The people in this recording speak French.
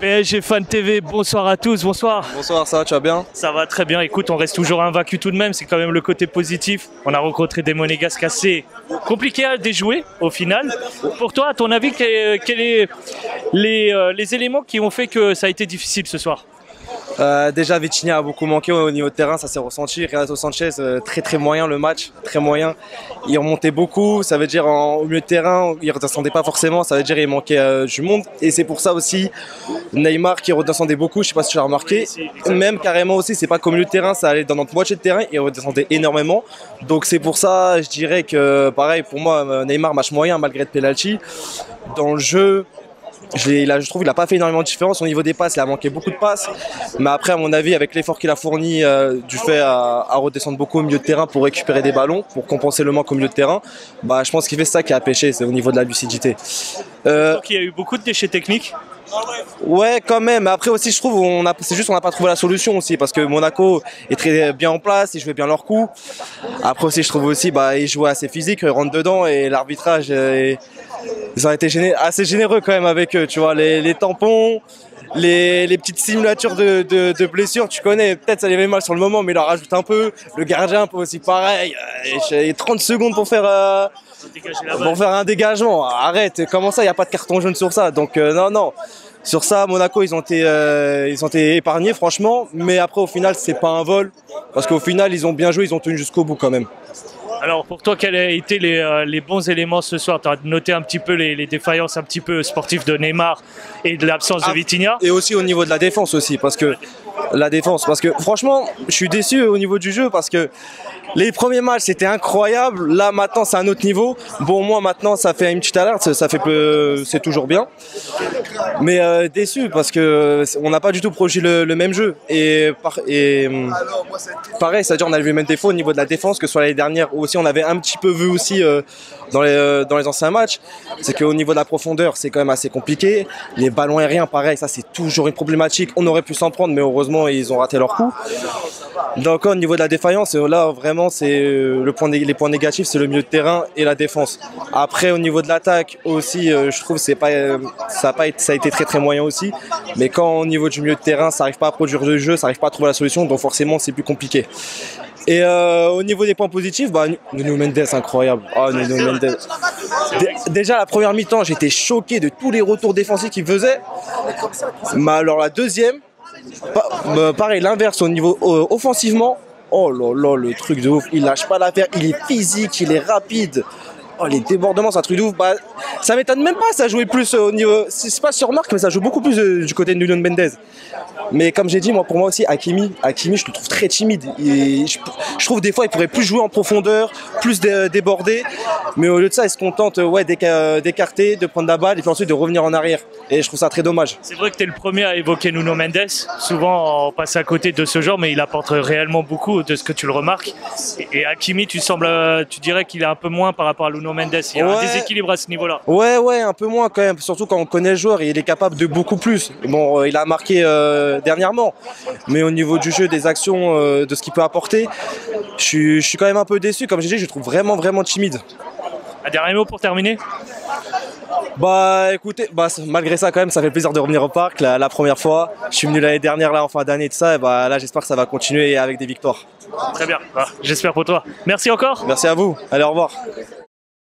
PSG Fan TV, bonsoir à tous, bonsoir. Bonsoir, ça va, tu vas bien? Ça va très bien, écoute, on reste toujours invaincu tout de même, c'est quand même le côté positif. On a rencontré des Monégasques assez compliqués à déjouer au final. Pour toi, à ton avis, quels sont les éléments qui ont fait que ça a été difficile ce soir? Déjà, Vitinha a beaucoup manqué au niveau de terrain, ça s'est ressenti. Renato Sanchez, très moyen le match, très moyen. Il remontait beaucoup, ça veut dire au milieu de terrain, il ne redescendait pas forcément, ça veut dire qu'il manquait du monde. Et c'est pour ça aussi, Neymar qui redescendait beaucoup, je ne sais pas si tu l'as remarqué. Même carrément aussi, c'est pas qu'au milieu de terrain, ça allait dans notre moitié de terrain, il redescendait énormément. Donc c'est pour ça, je dirais que pareil, pour moi, Neymar match moyen malgré le penalty. Dans le jeu, je trouve qu'il n'a pas fait énormément de différence au niveau des passes, il a manqué beaucoup de passes. Mais après, à mon avis, avec l'effort qu'il a fourni du fait à redescendre beaucoup au milieu de terrain pour récupérer des ballons, pour compenser le manque au milieu de terrain, bah, je pense qu'il fait ça qui a pêché, c'est au niveau de la lucidité. Donc il y a eu beaucoup de déchets techniques. Ouais, quand même. Après aussi, je trouve, c'est juste qu'on n'a pas trouvé la solution aussi, parce que Monaco est très bien en place, ils jouaient bien leur coup. Après aussi, je trouve aussi, bah, ils jouaient assez physique, ils rentrent dedans et l'arbitrage, ils ont été assez généreux quand même avec eux, tu vois, les tampons. Les petites simulatures de blessures, tu connais, peut-être ça les met mal sur le moment, mais il en rajoute un peu. Le gardien peut aussi pareil. J'ai 30 secondes pour faire un dégagement. Arrête, comment ça, il n'y a pas de carton jaune sur ça? Donc non. Sur ça, Monaco, ils ont été épargnés, franchement. Mais après, au final, c'est pas un vol. Parce qu'au final, ils ont bien joué, ils ont tenu jusqu'au bout quand même. Alors pour toi, quels ont été les bons éléments ce soir? Tu as noté un petit peu les défaillances un petit peu sportives de Neymar et de l'absence de Vitinha. Et aussi au niveau de la défense aussi, parce que franchement, je suis déçu au niveau du jeu parce que les premiers matchs c'était incroyable. Là maintenant c'est un autre niveau. Bon, moi maintenant ça fait une petite alerte, c'est toujours bien. Mais déçu parce que on n'a pas du tout projeté le même jeu. Et pareil, c'est-à-dire on a vu le même défaut au niveau de la défense que sur l'année dernière où aussi on avait un petit peu vu aussi dans les anciens matchs. C'est qu'au niveau de la profondeur c'est quand même assez compliqué. Les ballons aériens pareil, ça c'est toujours une problématique. On aurait pu s'en prendre mais heureusement ils ont raté leur coup. Donc au niveau de la défaillance, là vraiment c'est les points négatifs, c'est le milieu de terrain et la défense. Après au niveau de l'attaque aussi, je trouve ça a été très moyen aussi. Mais quand au niveau du milieu de terrain, ça n'arrive pas à produire de jeu, ça n'arrive pas à trouver la solution, donc forcément c'est plus compliqué. Et au niveau des points positifs, bah, Nuno Mendes, incroyable. Oh, Nuno Mendes. Déjà la première mi-temps, j'étais choqué de tous les retours défensifs qu'il faisait. Mais alors la deuxième, pareil, l'inverse au niveau offensivement. Oh là là, le truc de ouf. Il lâche pas l'affaire, il est physique, il est rapide. Oh, les débordements, c'est un truc de ouf. Bah, ça m'étonne même pas, ça jouait plus au niveau. C'est pas sur marque, mais ça joue beaucoup plus du côté de Nuno Mendes. Mais comme j'ai dit, pour moi aussi, Hakimi, je le trouve très timide. Je trouve des fois, il pourrait plus jouer en profondeur, plus déborder. Mais au lieu de ça, il se contente d'écarter, de prendre la balle et puis ensuite de revenir en arrière. Et je trouve ça très dommage. C'est vrai que tu es le premier à évoquer Nuno Mendes. Souvent, on passe à côté de ce genre, mais il apporte réellement beaucoup de ce que tu le remarques. Et Hakimi, tu dirais qu'il est un peu moins par rapport à Nuno Mendes. Il y a un déséquilibre à ce niveau-là. Ouais, un peu moins quand même. Surtout quand on connaît le joueur, il est capable de beaucoup plus. Bon, il a marqué dernièrement. Mais au niveau du jeu, des actions, de ce qu'il peut apporter, je suis quand même un peu déçu. Comme j'ai dit, je le trouve vraiment timide. Un dernier mot pour terminer? Bah écoutez, malgré ça quand même, ça fait plaisir de revenir au parc la première fois. Je suis venu l'année dernière là en fin d'année et tout ça, et bah là j'espère que ça va continuer avec des victoires. Très bien, j'espère pour toi. Merci encore. Merci à vous, allez au revoir.